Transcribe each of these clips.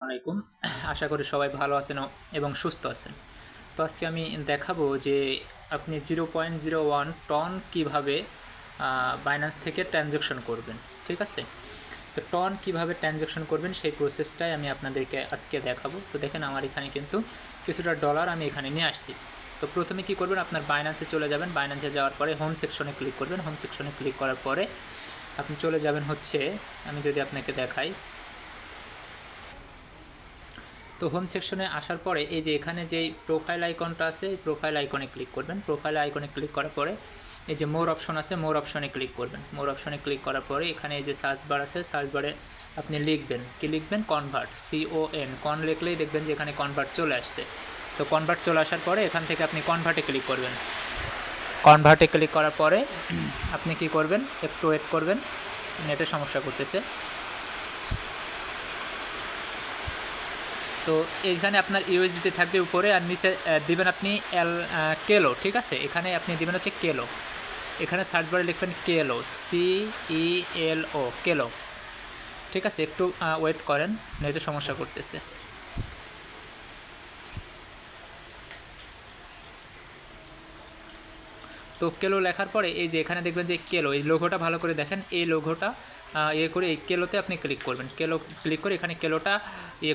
আলাইকুম। আশা করি সবাই ভালো আছেন এবং সুস্থ আছেন। তো আজকে আমি দেখাবো যে আপনি 0.01 টন কীভাবে বাইন্যান্স থেকে ট্রানজ্যাকশন করবেন। ঠিক আছে, তো টন কীভাবে ট্রানজ্যাকশন করবেন সেই প্রসেসটাই আমি আপনাদেরকে আজকে দেখাবো। তো দেখেন আমার এখানে কিন্তু কিছুটা ডলার আমি এখানে নিয়ে আসছি। তো প্রথমে কি করবেন, আপনার বাইন্যান্সে চলে যাবেন। বাইন্যান্সে যাওয়ার পরে হোম সেকশনে ক্লিক করবেন। হোম সেকশনে ক্লিক করার পরে আপনি চলে যাবেন হচ্ছে, আমি যদি আপনাকে দেখাই, তো হোম সেকশনে আসার পরে এই যে এখানে যেই প্রোফাইল আইকনটা আছে, এই প্রোফাইল আইকনে ক্লিক করবেন। প্রোফাইল আইকনে ক্লিক করার পরে এই যে মোর অপশন আছে, মোর অপশনে ক্লিক করবেন। মোর অপশনে ক্লিক করার পরে এখানে এই যে সার্চ বার আছে, সার্চ বারে আপনি লিখবেন, কি লিখবেন, কনভার্ট, CON, কন লিখলেই দেখবেন যে এখানে কনভার্ট চলে আসছে। তো কনভার্ট চলে আসার পরে এখান থেকে আপনি কনভার্টে ক্লিক করবেন। কনভার্টে ক্লিক করার পরে আপনি কি করবেন, একটু ওয়েট করবেন, নেটে সমস্যা করতেছে। তো এইখানে আপনার ইউএসডিটি থাকবে উপরে, আর নিচে দিবেন আপনি কেলো। ঠিক আছে, এখানে আপনি দিবেন হচ্ছে কেলো। এখানে সার্চ বারে লিখবেন কেলো, CELO, কেলো। ঠিক আছে, একটু ওয়েট করেন, নেটে সমস্যা করতেছে। তো কেলো লেখার পরে এই যে এখানে দেখবেন যে কেলো, এই লোগোটা ভালো করে দেখেন, এই লোগোটা করে এই কেলোতে আপনি ক্লিক করবেন। কেলো ক্লিক করে এখানে কেলোটা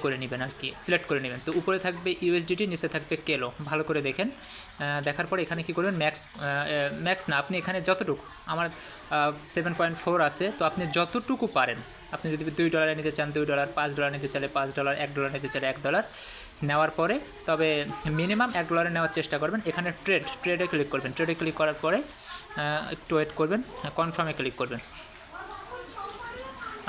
করে নেবেন আর কি, সিলেক্ট করে নেবেন। তো উপরে থাকবে ইউএসডিটি, নিচে থাকবে কেলো, ভালো করে দেখেন। দেখার পরে এখানে কি করবেন, ম্যাক্স না, আপনি এখানে যতটুকু, আমার 7.4 আছে, তো আপনি যতটুকু পারেন, আপনি যদি $2 নিতে চান $2, $5 নিতে চাইলে $5, $1 নিতে চাইলে $1 নেওয়ার পরে, তবে মিনিমাম $1 নেওয়ার চেষ্টা করবেন। এখানে ট্রেডে ক্লিক করবেন। ট্রেডে ক্লিক করার পরে একটু ওয়েট করবেন, কনফার্মে ক্লিক করবেন।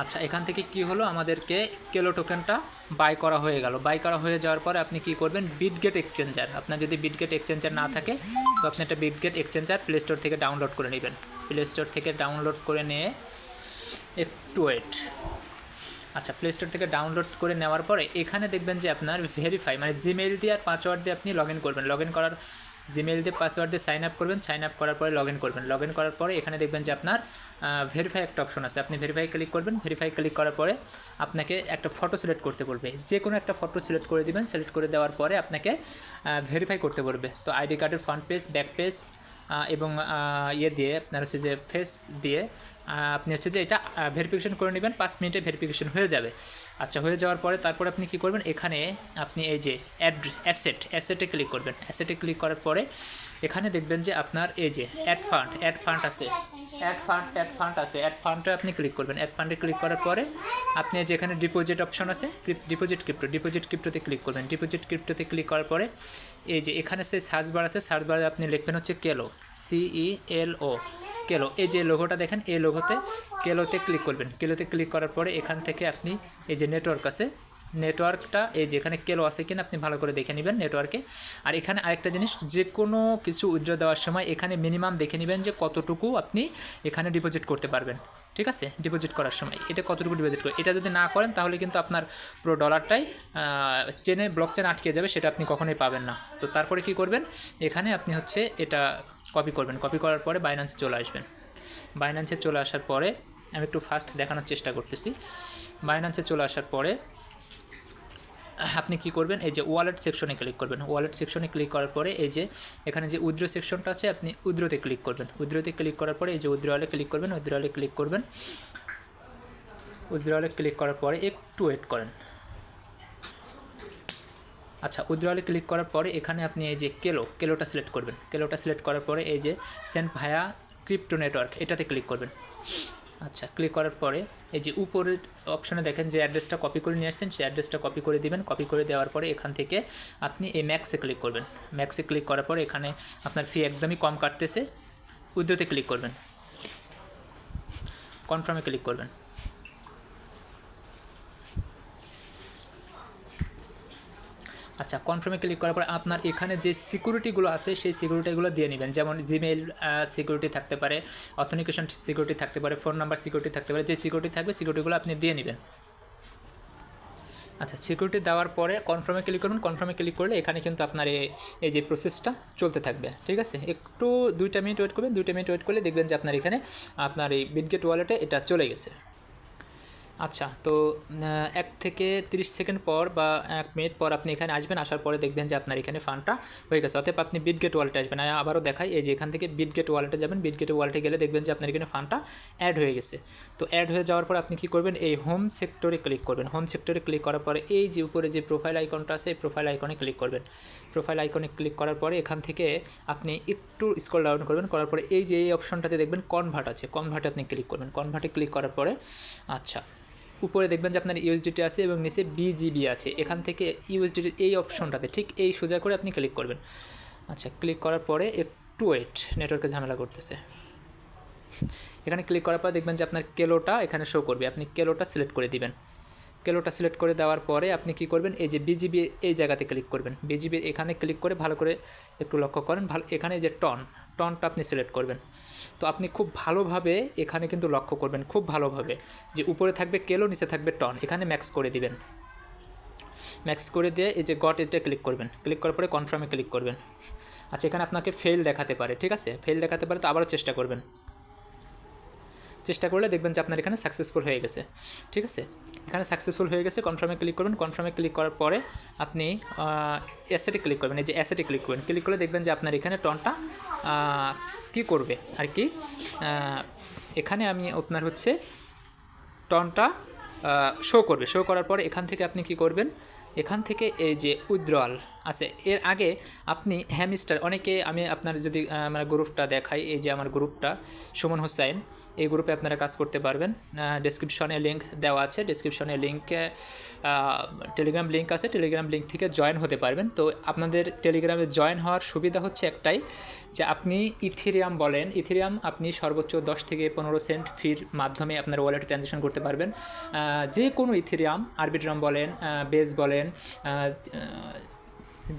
আচ্ছা, এখান থেকে কি হলো, আমাদেরকে কেলো টোকেনটা বাই করা হয়ে গেল। বাই করা হয়ে যাওয়ার পরে আপনি কি করবেন, বিটগেট এক্সচেঞ্জার, আপনার যদি বিটগেট এক্সচেঞ্জার না থাকে তো আপনি একটা বিটগেট এক্সচেঞ্জার প্লে স্টোর থেকে ডাউনলোড করে নেবেন। প্লে স্টোর থেকে ডাউনলোড করে নিয়ে একটু ওয়েট। আচ্ছা, প্লে স্টোর থেকে ডাউনলোড করে নেওয়ার পরে এখানে দেখবেন যে আপনার ভেরিফাই, মানে জিমেইল দিয়ে আর পাসওয়ার্ড দিয়ে আপনি লগ ইন করবেন। লগ ইন করার, জিমেইল দিয়ে পাসওয়ার্ড দিয়ে সাইন আপ করবেন। সাইন আপ করার পরে লগ ইন করবেন। লগ ইন করার পরে এখানে দেখবেন যে আপনার ভেরিফাই একটা অপশন আছে, আপনি ভেরিফাই ক্লিক করবেন। ভেরিফাই ক্লিক করার পরে আপনাকে একটা ফটো সিলেক্ট করতে বলবে, যে কোনো একটা ফটো সিলেক্ট করে দিবেন। সিলেক্ট করে দেওয়ার পরে আপনাকে ভেরিফাই করতে বলবে। তো আইডি কার্ডের ফ্রন্ট পেজ, ব্যাক পেজ এবং দিয়ে আপনার হচ্ছে যে ফেস দিয়ে আপনি হচ্ছে যে এটা ভেরিফিকেশন করে নেবেন। 5 মিনিটে ভেরিফিকেশন হয়ে যাবে। আচ্ছা, হয়ে যাওয়ার পরে তারপরে আপনি কি করবেন, এখানে আপনি এই যে অ্যাসেটে ক্লিক করবেন। অ্যাসেটে ক্লিক করার পরে এখানে দেখবেন যে আপনার এই যে অ্যাড ফান্ড আছে, অ্যাড ফান্ডে আপনি ক্লিক করবেন। অ্যাড ফান্ডে ক্লিক করার পরে আপনি যেখানে ডিপোজিট অপশন আছে, ডিপোজিট ক্রিপ্টোতে ক্লিক করবেন। ডিপোজিট ক্রিপ্টোতে ক্লিক করার পরে এই যে এখানে সেই সার্চ বার আছে, সার্চ বারে আপনি লিখবেন হচ্ছে কেলো, CELO, কেলো। এই যে লোগোটা দেখেন, এই লোগোতে কেলোতে ক্লিক করবেন। কেলোতে ক্লিক করার পরে এখান থেকে আপনি এই যে নেটওয়ার্ক আছে, নেটওয়ার্কটা এই যে এখানে কেলো আছে কিনা আপনি ভালো করে দেখে নেবেন নেটওয়ার্কে। আর এখানে আরেকটা জিনিস, যে কোনো কিছু উইথড্র দেওয়ার সময় এখানে মিনিমাম দেখে নেবেন যে কতটুকু আপনি এখানে ডিপোজিট করতে পারবেন। ঠিক আছে, ডিপোজিট করার সময় এটা কতটুকু ডিপোজিট করে, এটা যদি না করেন তাহলে কিন্তু আপনার পুরো ডলারটাই ব্লক চেন আটকে যাবে, সেটা আপনি কখনোই পাবেন না। তো তারপরে কি করবেন, এখানে আপনি হচ্ছে এটা কপি করবেন। কপি করার পরে বাইন্যান্সে চলে আসবেন। বাইন্যান্সে চলে আসার পরে আমি একটু ফাস্ট দেখানোর চেষ্টা করতেছি। বাইন্যান্সে চলে আসার পরে আপনি কি করবেন, এই যে ওয়ালেট সেকশনে ক্লিক করবেন। ওয়ালেট সেকশনে ক্লিক করার পরে এই যে এখানে যে উইথড্র সেকশনটা আছে, আপনি উইথড্রতে ক্লিক করবেন। উইথড্রতে ক্লিক করার পরে এই যে উইথড্রলে ক্লিক করবেন। উইথড্রলে ক্লিক করবেন। উইথড্রলে ক্লিক করার পরে একটু ওয়েট করেন। আচ্ছা, উইথড্রলে ক্লিক করার পরে এখানে আপনি এই যে কেলোটা সিলেক্ট করবেন। কেলোটা সিলেক্ট করার পরে এই যে সেন্ড ভায়া ক্রিপ্টো নেটওয়ার্ক, এটাতে ক্লিক করবেন। আচ্ছা, ক্লিক করার পরে এই যে উপরের অপশনে দেখেন যে অ্যাড্রেসটা কপি করে নিয়ে আসছেন, সেই অ্যাড্রেসটা কপি করে দিবেন। কপি করে দেওয়ার পরে এখান থেকে আপনি এই ম্যাক্সে ক্লিক করবেন। ম্যাক্সে ক্লিক করার পরে এখানে আপনার ফি একদমই কম কাটতেছে, উইথড্রতে ক্লিক করবেন। কনফার্মে ক্লিক করবেন। আচ্ছা, কনফার্মে ক্লিক করার পর আপনার এখানে যে সিকিউরিটিগুলো আছে সেই সিকিউরিটিগুলো দিয়ে নেবেন। যেমন জিমেইল সিকিউরিটি থাকতে পারে, অথেন্টিকেশন সিকিউরিটি থাকতে পারে, ফোন নাম্বার সিকিউরিটি থাকতে পারে। যে সিকিউরিটি থাকবে সিকিউরিটিগুলো আপনি দিয়ে নেবেন। আচ্ছা, সিকিউরিটি দেওয়ার পরে কনফার্মে ক্লিক করুন। কনফার্মে ক্লিক করলে এখানে কিন্তু আপনার এই যে প্রসেসটা চলতে থাকবে। ঠিক আছে, একটু 2টা মিনিট ওয়েট করবেন। 2টা মিনিট ওয়েট করলে দেখবেন যে আপনার এখানে আপনার এই বিটগেট ওয়ালেটে এটা চলে গেছে। আচ্ছা, তো 1 থেকে 30 সেকেন্ড পর বা 1 মিনিট পর আপনি এখানে আসবেন, আসার পরে দেখবেন যে আপনার এখানে ফান্ডটা হয়ে গেছে। অতএব আপনি বিটগেট ওয়ালেটে আসবেন। আমি আবারও দেখাই, এই যে এখান থেকে বিটগেট ওয়ালেটে যাবেন, বিটগেট ওয়ালেটে গেলে দেখবেন যে আপনার এখানে ফান্ডটা অ্যাড হয়ে গেছে। তো অ্যাড হয়ে যাওয়ার পর আপনি কী করবেন, এই হোম সেক্টরে ক্লিক করবেন। হোম সেক্টরে ক্লিক করার পরে এই যে উপরে যে প্রোফাইল আইকনটা আছে, এই প্রোফাইল আইকনে ক্লিক করবেন। প্রোফাইল আইকনে ক্লিক করার পরে এখান থেকে আপনি একটু স্ক্রল ডাউন করবেন, করার পরে এই যে এই অপশনটাতে দেখবেন কনভার্ট আছে, কনভার্টে আপনি ক্লিক করবেন। কনভার্টে ক্লিক করার পরে আচ্ছা, উপরে দেখবেন যে আপনার ইউএসডিটি আছে এবং নিচে বিজিবি আছে। এখান থেকে ইউএসডিটির এই অপশনটাতে ঠিক এই সোজা করে আপনি ক্লিক করবেন। আচ্ছা, ক্লিক করার পরে একটু ওয়েট, নেটওয়ার্কে ঝামেলা করতেছে। এখানে ক্লিক করার পর দেখবেন যে আপনার কেলোটা এখানে শো করবে, আপনি কেলোটা সিলেক্ট করে দিবেন। কেলোটা সিলেক্ট করে দেওয়ার পরে আপনি কি করবেন, এই যে বিজিবি এই জায়গাতে ক্লিক করবেন। বিজিবি এখানে ক্লিক করে ভালো করে একটু লক্ষ্য করেন, ভালো এখানে যে টনটা আপনি সিলেক্ট করবেন। তো আপনি খুব ভালোভাবে এখানে কিন্তু লক্ষ্য করবেন, খুব ভালোভাবে, যে উপরে থাকবে কেলো, নিচে থাকবে টন, এখানে ম্যাক্স করে দিবেন। ম্যাক্স করে দিয়ে এই যে গট এটা ক্লিক করবেন। ক্লিক করার পরে কনফার্মে ক্লিক করবেন। আচ্ছা, এখানে আপনাকে ফেল দেখাতে পারে, ঠিক আছে, ফেল দেখাতে পারে, তো আবারও চেষ্টা করবেন। চেষ্টা করলে দেখবেন যে আপনার এখানে সাকসেসফুল হয়ে গেছে, ঠিক আছে। এখানে সাকসেসফুল হয়ে গেছে, কনফার্মে ক্লিক করবেন। কনফার্মে ক্লিক করার পরে আপনি অ্যাসেটে ক্লিক করবেন। এই যে অ্যাসেটে ক্লিক করবেন, ক্লিক করলে দেখবেন যে আপনার এখানে টনটা কী করবে আর কি, এখানে আমি আপনার হচ্ছে টনটা শো করবে। শো করার পরে এখান থেকে আপনি কি করবেন, এখান থেকে এই যে উইথড্রয়াল আছে, এর আগে আপনি হ্যামস্টার, অনেকে আমি আপনার যদি আমার গ্রুপটা দেখাই, এই যে আমার গ্রুপটা সুমন হোসাইন, এই গ্রুপে আপনারা কাজ করতে পারবেন। ডেসক্রিপশনে লিঙ্ক দেওয়া আছে, ডেসক্রিপশনে লিঙ্কে টেলিগ্রাম লিঙ্ক আছে, টেলিগ্রাম লিঙ্ক থেকে জয়েন হতে পারবেন। তো আপনাদের টেলিগ্রামে জয়েন হওয়ার সুবিধা হচ্ছে একটাই, যে আপনি ইথেরিয়াম বলেন, ইথেরিয়াম আপনি সর্বোচ্চ 10 থেকে 15 সেন্ট ফির মাধ্যমে আপনার ওয়ালেটে ট্রানজ্যাকশন করতে পারবেন। যে কোনো ইথেরিয়াম, আরবিট্রাম বলেন, বেস বলেন,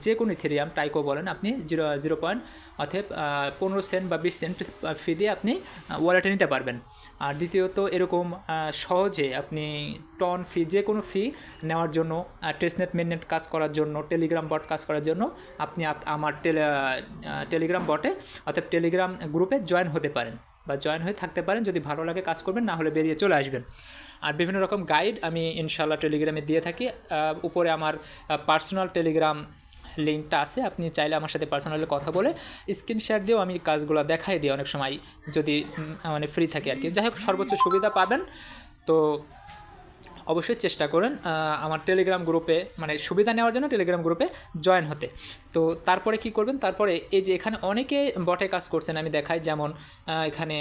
যে কোনো ইথেরিয়াম, টাইকো বলেন, আপনি 0 অর্থাৎ 15 সেন্ট বা 20 সেন্ট ফি দিয়ে আপনি ওয়ালেটে নিতে পারবেন। আর দ্বিতীয়ত এরকম সহজে আপনি টন ফি, যে কোনো ফি নেওয়ার জন্য, টেস্টনেট মেননেট কাজ করার জন্য, টেলিগ্রাম বট কাজ করার জন্য আপনি আমার টেলিগ্রাম বটে অর্থাৎ টেলিগ্রাম গ্রুপে জয়েন হতে পারেন বা জয়েন হয়ে থাকতে পারেন। যদি ভালো লাগে কাজ করবেন, না হলে বেরিয়ে চলে আসবেন। আর বিভিন্ন রকম গাইড আমি ইনশাল্লাহ টেলিগ্রামে দিয়ে থাকি। উপরে আমার পার্সোনাল টেলিগ্রাম লিঙ্কটা আছে, আপনি চাইলে আমার সাথে পার্সোনালি কথা বলে স্ক্রিন শেয়ার দিয়েও আমি কাজগুলো দেখাই দিই অনেক সময়, যদি মানে ফ্রি থাকে আর কি। যাই হোক, সর্বোচ্চ সুবিধা পাবেন। তো অবশ্যই চেষ্টা করুন আমার টেলিগ্রাম গ্রুপে, মানে সুবিধা নেওয়ার জন্য টেলিগ্রাম গ্রুপে জয়েন হতে। তো তারপরে কি করবেন, তারপরে এই যে এখানে অনেকে বটে কাজ করছেন আমি দেখাই, যেমন এখানে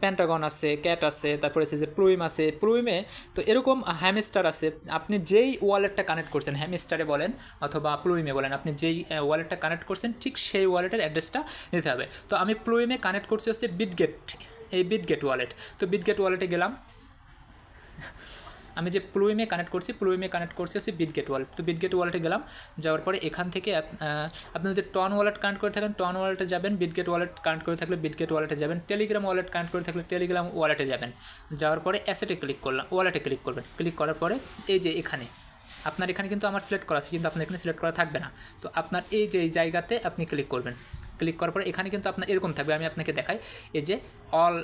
প্যান্টাগন আছে, ক্যাট আছে, তারপরে যে প্লুইম আছে, প্লুইমে তো এরকম হ্যামস্টার আছে। আপনি যেই ওয়ালেটটা কানেক্ট করছেন, হ্যামস্টারে বলেন অথবা প্লুইমে বলেন, আপনি যেই ওয়ালেটটা কানেক্ট করছেন ঠিক সেই ওয়ালেটের অ্যাড্রেসটা নিতে হবে। তো আমি প্লুইমে কানেক্ট করছি হচ্ছে বিটগেট, এই বিটগেট ওয়ালেট। তো বিটগেট ওয়ালেটে গেলাম, আমি যে প্লুইমে কানেক্ট করছি হচ্ছে বিটগেট ওয়ালেট। তো বিটগেট ওয়ালেটে গেলাম, যাওয়ার পরে এখান থেকে আপনি যদি টন ওয়ালেট কানেক্ট করে থাকেন টন ওয়ালেটে যাবেন, বিটগেট ওয়ালেট কানেক্ট করে থাকলে বিটগেট ওয়ালেটে যাবেন, টেলিগ্রাম ওয়ালেট কানেক্ট করে থাকলে টেলিগ্রাম ওয়ালেটে যাবেন। যাওয়ার পরে অ্যাসেটে ক্লিক করলাম, ওয়ালেটে ক্লিক করবেন। ক্লিক করার পরে এই যে এখানে আপনার এখানে কিন্তু আমার সিলেক্ট করা আছে, কিন্তু আপনার এখানে সিলেক্ট করা থাকবে না। তো আপনার এই যে এই জায়গাতে আপনি ক্লিক করবেন। ক্লিক করার পরে এখানে কিন্তু আপনার এরকম থাকবে, আমি আপনাকে দেখাই, এই যে অল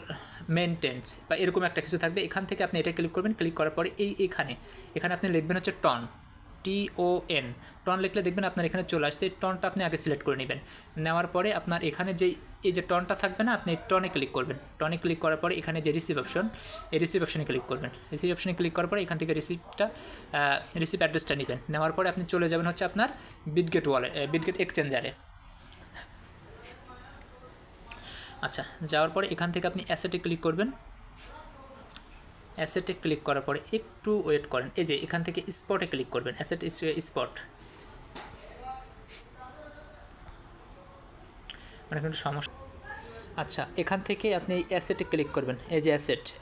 মেনটেন্স বা এরকম একটা কিছু থাকবে। এখান থেকে আপনি এটা ক্লিক করবেন। ক্লিক করার পরে এখানে আপনি লিখবেন হচ্ছে টন, TON, টন লিখলে দেখবেন আপনার এখানে চলে আসছে। এই টনটা আপনি আগে সিলেক্ট করে নেবেন। নেওয়ার পরে আপনার এখানে এই যে টনটা থাকবে না, আপনি টনে ক্লিক করবেন। টনে ক্লিক করার পরে এখানে যে রিসিভ অপশন, এই রিসিভ অপশনে ক্লিক করবেন। রিসিভ অপশনে ক্লিক করার পরে এখান থেকে রিসিভ অ্যাড্রেসটা নেবেন। নেওয়ার পরে আপনি চলে যাবেন হচ্ছে আপনার বিটগেট ওয়ালেট, বিটগেট এক্সচেঞ্জারে। আচ্ছা, যাওয়ার পরে এখান থেকে আপনি অ্যাসেটে ক্লিক করবেন। অ্যাসেটে ক্লিক করার পরে একটু ওয়েট করেন, এই যে এখান থেকে স্পটে ক্লিক করবেন, অ্যাসেট স্পট, মানে কিন্তু সমস্যা। আচ্ছা, এখান থেকে আপনি অ্যাসেটে ক্লিক করবেন, এই যে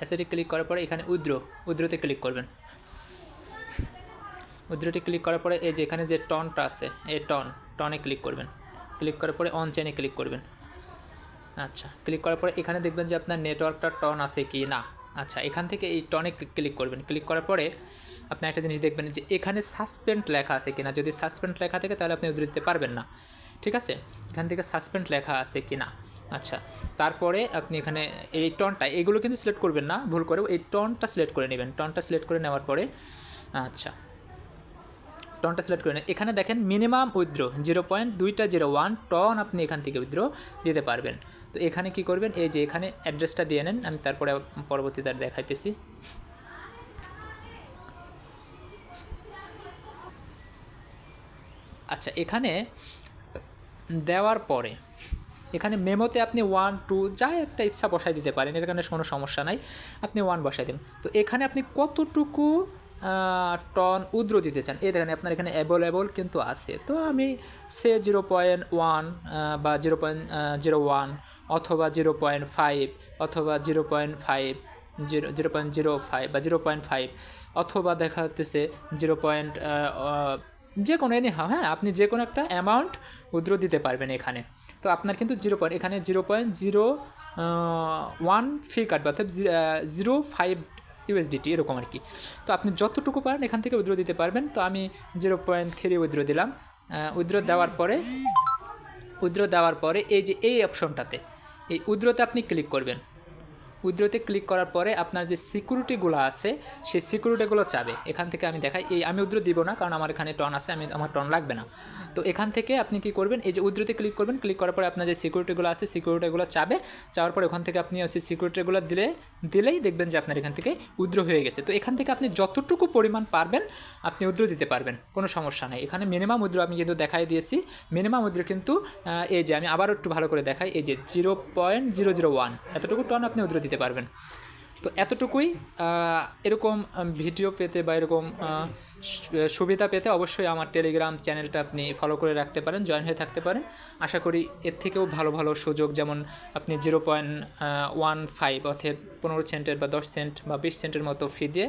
অ্যাসেটে ক্লিক করার পরে এখানে উইথড্রোতে ক্লিক করবেন। উইথড্রোতে ক্লিক করার পরে এই যে এখানে যে টনটা আছে, এই টনে ক্লিক করবেন। ক্লিক করার পরে অন চেইনে ক্লিক করবেন। আচ্ছা, ক্লিক করার পরে এখানে দেখবেন যে আপনার নেটওয়ার্কটা টন আছে কি না। আচ্ছা, এখান থেকে এই টনে ক্লিক করবেন। ক্লিক করার পরে আপনি একটা জিনিস দেখবেন যে এখানে সাসপেন্ড লেখা আছে কিনা। যদি সাসপেন্ড লেখা থাকে তাহলে আপনি উইথড্র দিতে পারবেন না, ঠিক আছে। এখান থেকে সাসপেন্ড লেখা আছে কিনা আচ্ছা, তারপরে আপনি এখানে এই টনটা এগুলো কিন্তু সিলেক্ট করবেন না ভুল করে, এই টনটা সিলেক্ট করে নেবেন। টনটা সিলেক্ট করে নেওয়ার পরে আচ্ছা টনটা সিলেক্ট করে নেন। এখানে দেখেন মিনিমাম উইথড্র 0.201 টন আপনি এখান থেকে উইথড্র দিতে পারবেন। তো এখানে কি করবেন, এই যে এখানে অ্যাড্রেসটা দিয়ে নেন, আমি তারপরে পরবর্তীতে আর দেখাইতেছি। আচ্ছা, এখানে দেওয়ার পরে এখানে মেমোতে আপনি 1 2 যা একটা ইচ্ছা বসাই দিতে পারেন, এর কারণে কোনো সমস্যা নাই, আপনি 1 বসাই দেন। তো এখানে আপনি কতটুকু টন উদ্র দিতে চান, এই দেখেন আপনার এখানে অ্যাভেলেবল কিন্তু আছে। তো আমি সে 0.1 বা 0.01 অথবা 0.5 অথবা 0.5 0.05 বা 0.5 অথবা দেখা যাচ্ছে 0. যে কোনো এনি হাও, হ্যাঁ আপনি যে কোনো একটা অ্যামাউন্ট উদ্র দিতে পারবেন এখানে। তো আপনার কিন্তু এখানে 0.01 ফি কাটবে, অর্থাৎ 0.5 USDT এরকম আর কি। তো আপনি যতটুকু পারেন এখান থেকে উইথড্র দিতে পারবেন। তো আমি 0.3 উইথড্র দিলাম। উইথড্র দেওয়ার পরে এই যে এই অপশনটাতে, এই উইথড্রতে আপনি ক্লিক করবেন। উইথড্রতে ক্লিক করার পরে আপনার যে সিকিউরিটিগুলো আছে সেই সিকিউরিটিগুলো চাবে। এখান থেকে আমি দেখাই, আমি উইথড্র দিব না কারণ আমার এখানে টন আছে, আমার টন লাগবে না। তো এখান থেকে আপনি কি করবেন, এই যে উইথড্রতে ক্লিক করবেন, ক্লিক করার পরে আপনার যে সিকিউরিটিগুলো আছে সিকিউরিটিগুলো চাবে। চাওয়ার পরে ওখান থেকে আপনি হচ্ছে সিকিউরিটিগুলো দিলেই দেখবেন যে আপনার এখান থেকে উইথড্র হয়ে গেছে। তো এখান থেকে আপনি যতটুকু পরিমাণ পারবেন আপনি উইথড্র দিতে পারবেন, কোনো সমস্যা নেই। এখানে মিনিমাম উইথড্র আমি কিন্তু দেখাই দিয়েছি। মিনিমাম উইথড্র কিন্তু এই যে আমি আবারও একটু ভালো করে দেখাই, এই যে 0.001 এতটুকু টন আপনি উইথড্র দিতে পারবেন। তো এতটুকুই। এরকম ভিডিও পেতে বা এরকম সুবিধা পেতে অবশ্যই আমার টেলিগ্রাম চ্যানেলটা আপনি ফলো করে রাখতে পারেন, জয়েন হয়ে থাকতে পারেন। আশা করি এর থেকেও ভালো ভালো সুযোগ, যেমন আপনি 0.15 অর্থাৎ 15 সেন্টের বা 10 সেন্ট বা 20 সেন্টের মতো ফি দিয়ে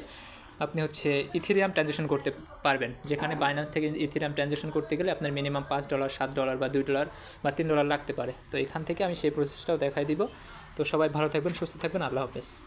আপনি হচ্ছে ইথেরিয়াম ট্রানজ্যাকশন করতে পারবেন, যেখানে বাইন্যান্স থেকে ইথেরিয়াম ট্রানজ্যাকশন করতে গেলে আপনার মিনিমাম $5 $7 বা $2 বা $3 লাগতে পারে। তো এখান থেকে আমি সেই প্রসেসটাও দেখাই দিব। তো সবাই ভালো থাকবেন, সুস্থ থাকবেন, আল্লাহ হাফেজ।